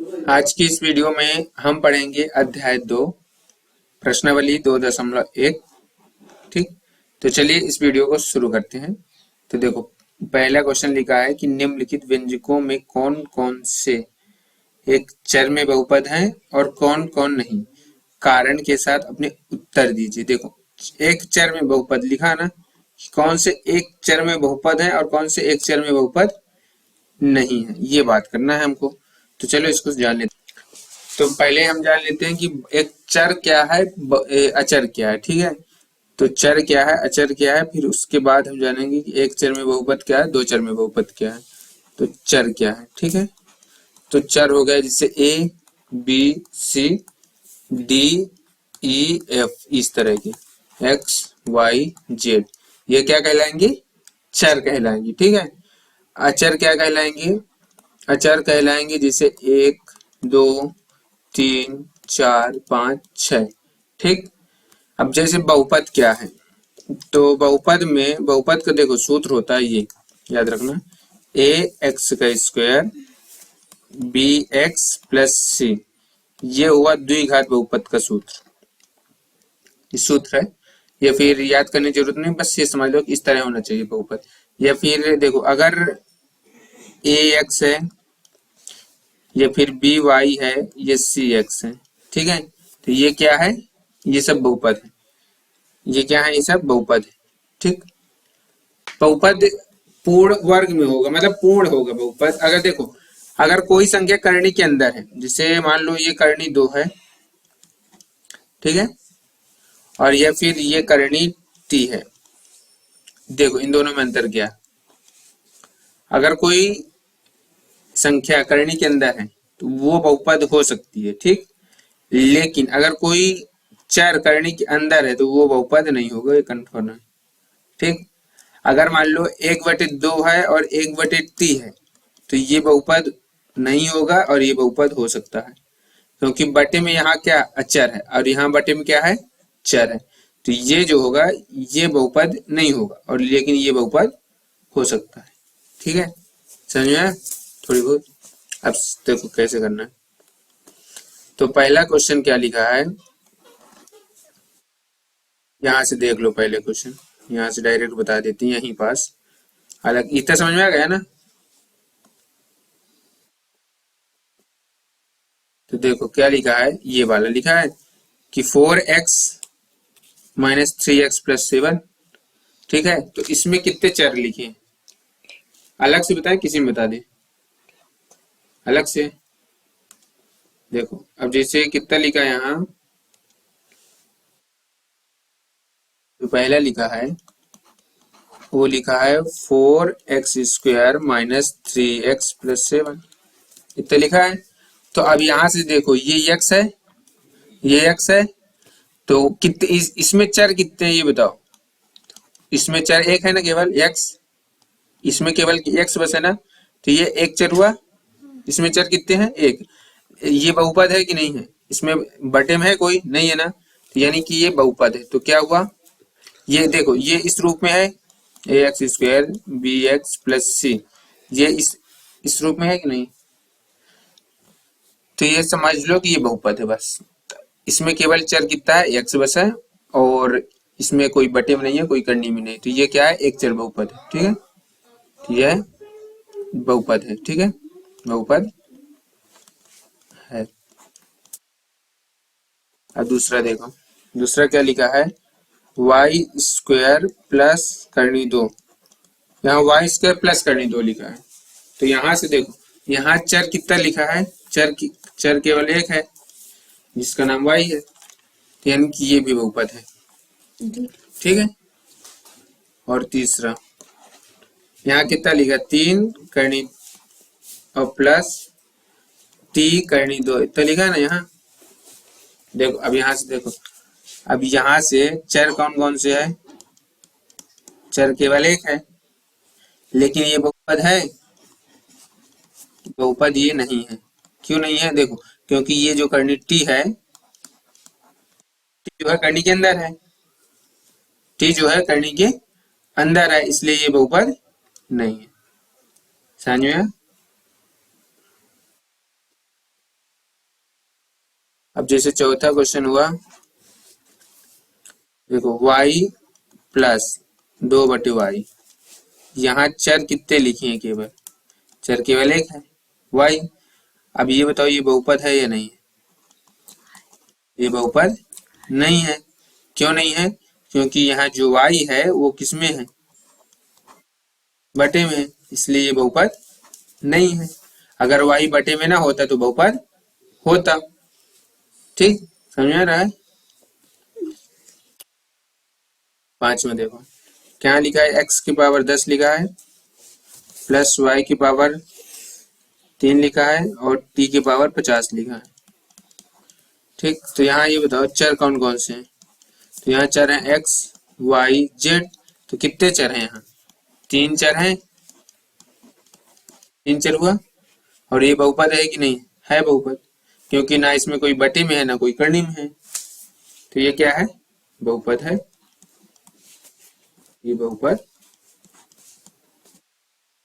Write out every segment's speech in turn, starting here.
आज की इस वीडियो में हम पढ़ेंगे अध्याय 2 प्रश्नावली 2.1। ठीक, तो चलिए इस वीडियो को शुरू करते हैं। तो देखो, पहला क्वेश्चन लिखा है कि निम्नलिखित व्यंजकों में कौन कौन से एक चर में बहुपद हैं और कौन कौन नहीं, कारण के साथ अपने उत्तर दीजिए। देखो, एक चर में बहुपद लिखा ना, कौन से एक चर में बहुपद है और कौन से एक चर में बहुपद नहीं है, ये बात करना है हमको। तो चलो इसको जान लेते हैं। तो पहले हम जान लेते हैं कि एक चर क्या है, अचर क्या है। ठीक है, तो चर क्या है, अचर क्या है, फिर उसके बाद हम जानेंगे कि एक चर में बहुपद क्या है, दो चर में बहुपद क्या है। तो चर क्या है, ठीक है। तो चर हो गया जैसे A B C D E F, इस तरह के एक्स वाई जेड, ये क्या कहलाएंगे, चर कहलाएंगे। ठीक है। अचर क्या कहलाएंगे, अचर कहलाएंगे जैसे एक दो तीन चार पाँच छः। ठीक। अब जैसे बहुपद क्या है, तो बहुपद में, बहुपद का देखो सूत्र होता है ये, याद रखना, ए एक्स का स्क्वायर बी एक्स प्लस सी, ये हुआ द्विघात बहुपद का सूत्र। ये सूत्र है, या फिर याद करने की जरूरत नहीं, बस ये समझ लो कि इस तरह होना चाहिए बहुपद। या फिर देखो, अगर ए एक्स है, या फिर बी वाई है, ये सी एक्स है। ठीक है, तो ये क्या है, ये सब बहुपद है। ये क्या है, ये सब बहुपद है। ठीक। बहुपद पूर्ण वर्ग में होगा, मतलब पूर्ण होगा बहुपद। अगर देखो, अगर कोई संख्या करनी के अंदर है, जैसे मान लो ये करनी 2 है, ठीक है, और या फिर ये करनी टी है। देखो इन दोनों में अंतर क्या है। अगर कोई संख्या करनी के अंदर है तो वो बहुपद हो सकती है। ठीक। लेकिन अगर कोई चर करनी के अंदर है तो वो बहुपद नहीं होगा, ये कन्फर्म है। ठीक। अगर मान लो 1/2 है और 1/3 है, तो ये बहुपद नहीं होगा और ये बहुपद हो सकता है, क्योंकि बटे में यहाँ क्या अचर है और यहाँ बटे में क्या है, चर है। तो ये जो होगा ये बहुपद नहीं होगा, और लेकिन ये बहुपद हो सकता है। ठीक है, समझ में आया थोड़ी बहुत। अब देखो कैसे करना है। तो पहला क्वेश्चन क्या लिखा है, यहाँ से देख लो पहले क्वेश्चन, यहाँ से डायरेक्ट बता देती हैं यहीं पास। हालांकि इतना समझ में आ गया ना। तो देखो क्या लिखा है, ये वाला लिखा है कि 4x माइनस 3x प्लस 7। ठीक है, तो इसमें कितने चर लिखे हैं, अलग से बताए, किसी में बता दे अलग से। देखो अब जैसे कितना लिखा है यहाँ, तो पहला लिखा है, वो लिखा है 4x² माइनस 3x प्लस 7, इतना लिखा है। तो अब यहाँ से देखो, ये x है, ये x है, तो कितने इसमें चर कितने हैं ये बताओ। इसमें चर एक है ना, केवल x, इसमें केवल x बस है ना, तो ये एक चर हुआ। इसमें चर कितने हैं, एक। ये बहुपद है कि नहीं है, इसमें बटे में है कोई नहीं है ना, तो यानी कि ये बहुपद है। तो क्या हुआ, ये देखो ये इस रूप में है, ax² bx प्लस सी, ये इस रूप में है कि नहीं, तो ये समझ लो कि ये बहुपद है बस। इसमें केवल चर कितना है, x बस है, और इसमें कोई बटे में नहीं है, कोई करनी में नहीं, तो ये क्या है, एक चर बहुपद है। ठीक है, तो यह बहुपद है। ठीक है, बहुपद है। अब दूसरा देखो, दूसरा क्या लिखा है, y² प्लस करनी 2, यहाँ y² प्लस करनी 2 लिखा है। तो यहाँ से देखो, यहाँ चर कितना लिखा है, चर केवल एक है जिसका नाम y है, तो यानी कि ये भी बहुपद है। ठीक है। और तीसरा, यहाँ कितना लिखा, 3 करनी और प्लस t करनी 2, इतना लिखा है ना यहाँ। देखो अब यहाँ से देखो, अब यहाँ से चर कौन कौन से है, चर केवल एक है, लेकिन ये बहुपद है, बहुपद ये नहीं है। क्यों नहीं है, देखो क्योंकि ये जो करनी t है, t जो है करनी के अंदर है, t जो है करनी के अंदर है, इसलिए ये बहुपद नहीं है। समझ में आया? जैसे चौथा क्वेश्चन हुआ, देखो y प्लस 2/y, यहाँ चर कितने लिखे हैं? केवल चर केवल एक है, y। अब ये बताओ ये बहुपद है या नहीं है? ये बहुपद नहीं है। क्यों नहीं है? क्योंकि यहाँ जो y है वो किसमें है? बटे में है, इसलिए ये बहुपद नहीं है। अगर y बटे में ना होता तो बहुपद होता। ठीक, समझ में आ रहा है? पांचवा देखो क्या लिखा है, x की पावर 10 लिखा है, प्लस y की पावर 3 लिखा है, और t की पावर 50 लिखा है। ठीक, तो यहाँ ये बताओ चर कौन कौन से हैं? तो यहाँ चर हैं x, y, z। तो कितने चर हैं यहाँ? 3 चर हैं। 3 चर हुआ। और ये बहुपद है कि नहीं? है बहुपद, क्योंकि ना इसमें कोई बटे में है ना कोई करनी में है। तो ये क्या है? बहुपद है। ये बहुपद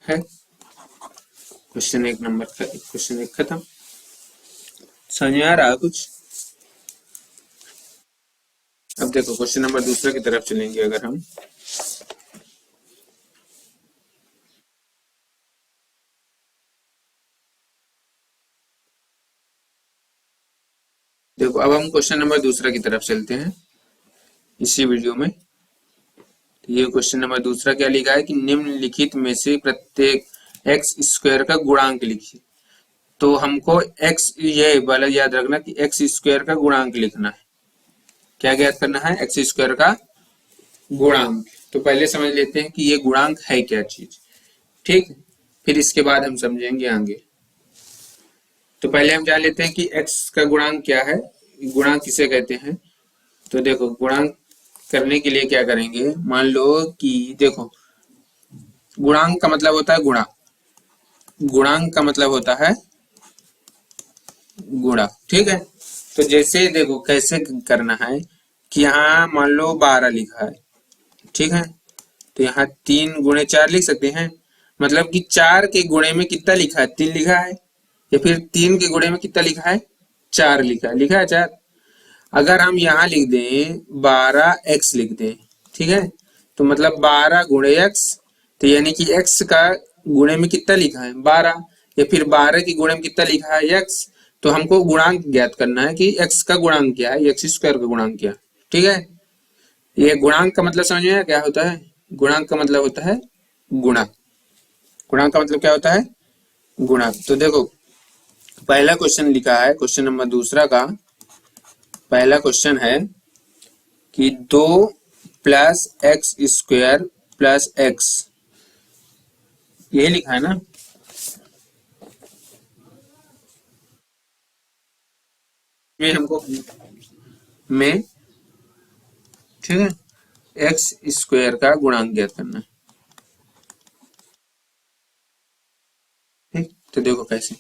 है। क्वेश्चन 1 नंबर का क्वेश्चन 1 खत्म। समझ में आ रहा है कुछ? अब देखो क्वेश्चन नंबर दूसरा की तरफ चलेंगे। अगर हम देखो, अब हम क्वेश्चन नंबर दूसरा की तरफ चलते हैं इसी वीडियो में। तो ये क्वेश्चन नंबर दूसरा क्या लिखा है कि निम्नलिखित में से प्रत्येक एक्स स्क्वायर का गुणांक लिखिए। तो हमको एक्स, ये वाला याद रखना कि एक्स स्क्वायर का गुणांक लिखना है। क्या ज्ञात करना है? एक्स स्क्वायर का गुणांक। तो पहले समझ लेते हैं कि ये गुणांक है क्या चीज। ठीक, फिर इसके बाद हम समझेंगे आगे। तो पहले हम जान लेते हैं कि एक्स का गुणांक क्या है, गुणांक किसे कहते हैं। तो देखो गुणांक करने के लिए क्या करेंगे, मान लो कि देखो गुणांक का मतलब होता है गुणा। गुणांक का मतलब होता है गुणा। ठीक है, तो जैसे देखो कैसे करना है कि यहाँ मान लो 12 लिखा है। ठीक है, तो यहाँ 3 गुणे 4 लिख सकते हैं। मतलब कि 4 के गुणे में कितना लिखा है? 3 लिखा है। या फिर 3 के गुणे में कितना लिखा है? 4 लिखा है। लिखा है 4। अगर हम यहाँ लिख दें 12x लिख दें, ठीक है, तो मतलब 12 गुणे x। तो यानी कि x का गुणे में कितना लिखा है? 12। या फिर 12 के गुणे में कितना लिखा है? x। तो हमको गुणांक ज्ञात करना है कि x का गुणांक क्या है, एक्स स्क्वायर का गुणांक क्या है। ठीक है, ये गुणांक का मतलब समझ में आया क्या होता है? गुणांक का मतलब होता है गुणा। गुणांक का मतलब क्या होता है? गुणा। तो देखो पहला क्वेश्चन लिखा है, क्वेश्चन नंबर दूसरा का पहला क्वेश्चन है कि 2 plus x square plus x, ये लिखा है ना। में हमको में ठीक है एक्स स्क्वायर का गुणांक ज्ञात करना है। ठीक, तो देखो कैसे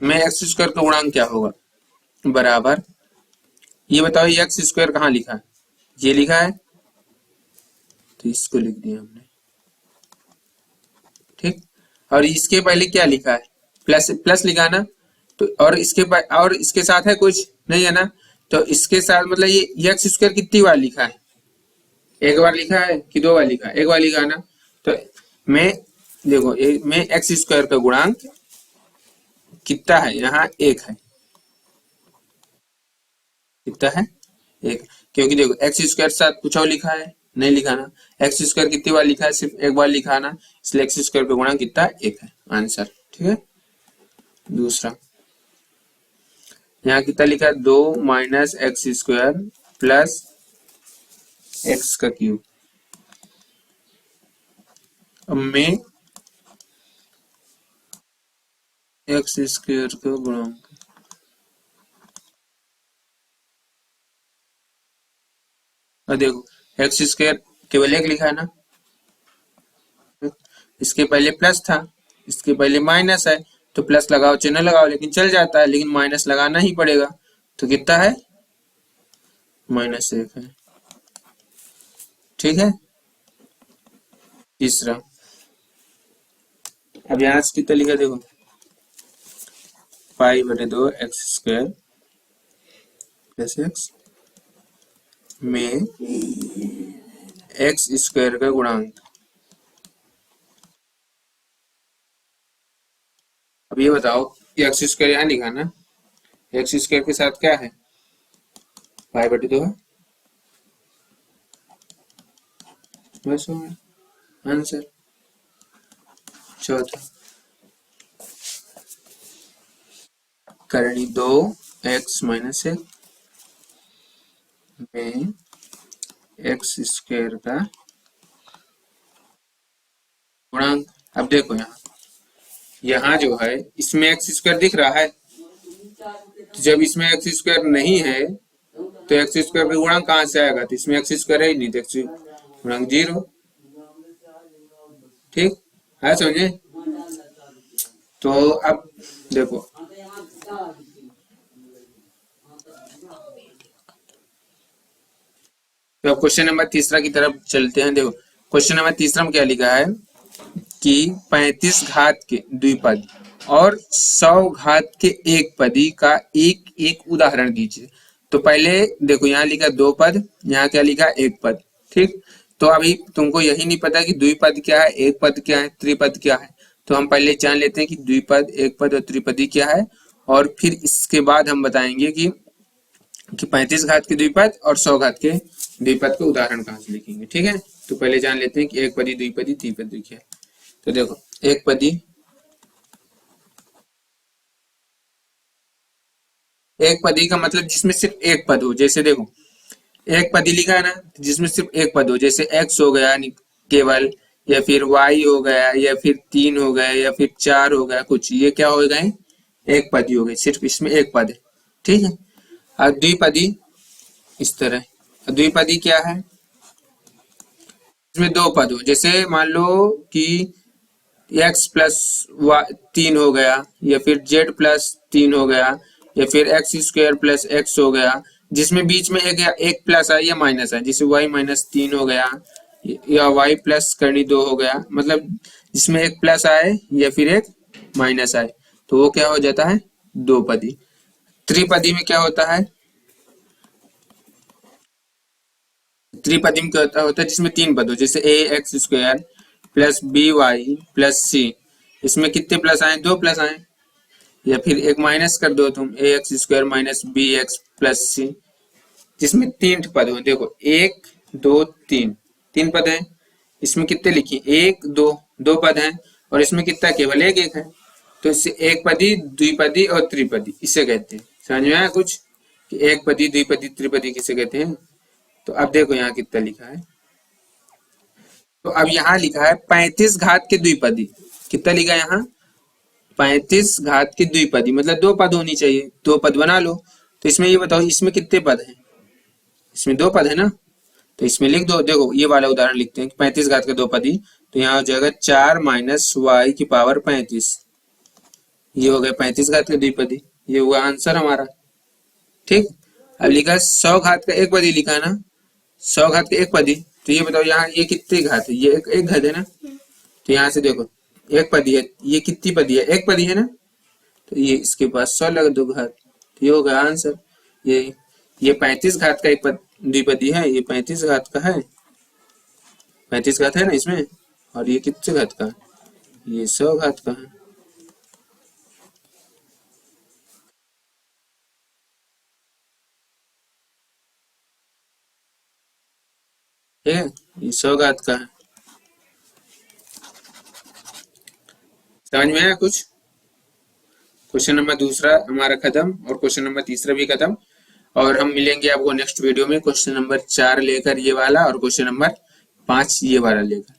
में एक्स स्क्वायर का गुणांक क्या होगा, बराबर, ये बताओ ये एक्स स्क्वायर कहाँ लिखा है? ये लिखा है, तो इसको लिख दिया हमने। ठीक, और इसके पहले क्या लिखा है? प्लस, प्लस लिखा ना। तो और इसके साथ है कुछ नहीं है ना। तो इसके साथ मतलब ये एक्स स्क्वायर कितनी बार लिखा है? एक बार लिखा है कि 2 बार लिखा है? एक बार लिखा है ना। तो मैं देखो में एक्स स्क्वायर का गुणांक कितना है? यहाँ 1 है। कितना है? 1। क्योंकि देखो एक्स स्क्वायर साथ कुछ और लिखा है नहीं लिखा ना। एक्स स्क्वायर कितनी बार लिखा है? सिर्फ एक बार लिखा है ना, इसलिए एक्स स्क्वायर का गुणांक कितना? 1 है आंसर। ठीक है, दूसरा यहाँ कितना लिखा है? 2 minus x square plus x का क्यूब। अब में एक्स स्क्वायर का गुणांक, और देखो एक्स स्क्वायर केवल 1 लिखा है ना। इसके पहले प्लस था, इसके पहले माइनस है। तो प्लस लगाओ चिन्ह लगाओ लेकिन चल जाता है, लेकिन माइनस लगाना ही पड़ेगा। तो कितना है? -1 है। ठीक है, तीसरा अब यहाँ से कितना लिखा देखो, पाई/2 एक्स स्क्वायर प्लस एक्स में एक्स स्क्वायर का गुणांक। अब ये बताओ, एक्स स्क्वायर यहाँ लिखा ना, एक्स स्क्वायर के साथ क्या है, पाई/2 है, बस हो गया आंसर। चौथा, करनी 2x - 1 में एक्स स्क्वायर का गुणांक। अब देखो यहाँ जो है इसमें एक्स स्क्वायर दिख रहा है, तो जब इसमें एक्स स्क्वायर नहीं है तो एक्स स्क्वायर का गुणांक कहाँ से आएगा, तो इसमें एक्स स्क्वायर है ही नहीं, तो एक्स गुणांक 0। ठीक है, समझे। तो अब देखो, तो अब क्वेश्चन नंबर तीसरा की तरफ चलते हैं। देखो क्वेश्चन नंबर तीसरा में क्या लिखा है कि 35 घात के द्विपद और 100 घात के एक पदी का एक एक उदाहरण दीजिए। तो पहले देखो यहाँ लिखा 2 पद, यहाँ क्या लिखा 1 पद। ठीक, तो अभी तुमको यही नहीं पता कि द्विपद क्या है, एक पद क्या है, त्रिपद क्या है। तो हम पहले जान लेते हैं कि द्विपद, एक पद और त्रिपदी क्या है, और फिर इसके बाद हम बताएंगे कि 35 घात के द्विपद और 100 घात के द्विपद के उदाहरण कहाँ से लिखेंगे। ठीक है, तो पहले जान लेते हैं कि एक पदी, द्विपदी, त्रिपदी क्या है। तो देखो एक पदी, एक पदी का मतलब जिसमें सिर्फ एक पद हो। जैसे देखो एक पदी लिखा है ना, जिसमें सिर्फ एक पद हो, जैसे x हो गया केवल, या फिर y हो गया, या फिर 3 हो गया, या फिर 4 हो गया, कुछ ये क्या हो गए, एक पदी हो गई, सिर्फ इसमें एक पद है। ठीक है, और द्विपदी इस तरह, द्विपदी क्या है, इसमें 2 पद हो। जैसे मान लो कि x प्लस 3 हो गया, या फिर z प्लस 3 हो गया, या फिर एक्स स्क्वायर प्लस एक्स हो गया, जिसमें बीच में एक प्लस है या माइनस है, जैसे y - 3 हो गया, या y प्लस करनी 2 हो गया, मतलब जिसमें एक प्लस आए या फिर एक माइनस आए, तो वो क्या हो जाता है, 2 पदी। त्रिपदी में क्या होता है, त्रिपदी में क्या होता है, जिसमें 3 पद हो, जैसे a x square plus by plus c, इसमें कितने प्लस आए, 2 प्लस आए, या फिर एक माइनस कर दो तुम, A X square minus B X plus C, जिसमें 3 पद हो। देखो 1 2 3, 3 पद हैं, इसमें कितने लिखी, 1 2, 2 पद हैं, और इसमें कितना, केवल एक एक है। तो इससे एक पदी, द्विपदी और त्रिपदी इसे कहते हैं। समझ में आया कुछ, कि एक पदी, द्विपदी, त्रिपदी किसे कहते हैं। तो अब देखो यहाँ कितना लिखा है, तो अब यहाँ लिखा है 35 घात के द्विपदी, कितना लिखा है यहाँ, 35 घात की द्विपदी, मतलब 2 पद होनी चाहिए, 2 पद बना लो। तो इसमें ये बताओ इसमें कितने पद हैं, इसमें 2 पद है ना, तो इसमें लिख दो। देखो ये वाला उदाहरण लिखते हैं, 35 घात का 2 पदी, तो यहाँ हो जाएगा 4 माइनस वाई की पावर 35, ये हो गया 35 घात का द्विपदी, ये हुआ आंसर हमारा। ठीक, अब लिखा 100 घात का एक पदी लिखा है ना, 100 घात का एक पदी, तो ये बताओ यहाँ ये कितने घात है, ये एक घात है ना, तो यहाँ से देखो एक पदी है, ये कितनी पदी है, एक पदी है ना, तो ये इसके पास 100 लगा 2 घात, तो ये होगा आंसर। ये 35 घात का एक द्विपदी है, ये 35 घात का है, 35 घात है ना इसमें, और ये कितने घात का, ये 100 घात का है। ठीक है, ये 100 घात का है। समझ में आया कुछ। क्वेश्चन नंबर दूसरा हमारा खत्म, और क्वेश्चन नंबर तीसरा भी खत्म, और हम मिलेंगे आपको नेक्स्ट वीडियो में क्वेश्चन नंबर 4 लेकर ये वाला, और क्वेश्चन नंबर 5 ये वाला लेकर।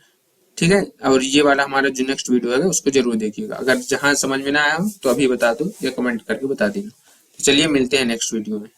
ठीक है, और ये वाला हमारा जो नेक्स्ट वीडियो है उसको जरूर देखिएगा। अगर जहां समझ में ना आया हो तो अभी बता दो, या कमेंट करके बता देना। तो चलिए मिलते हैं नेक्स्ट वीडियो में।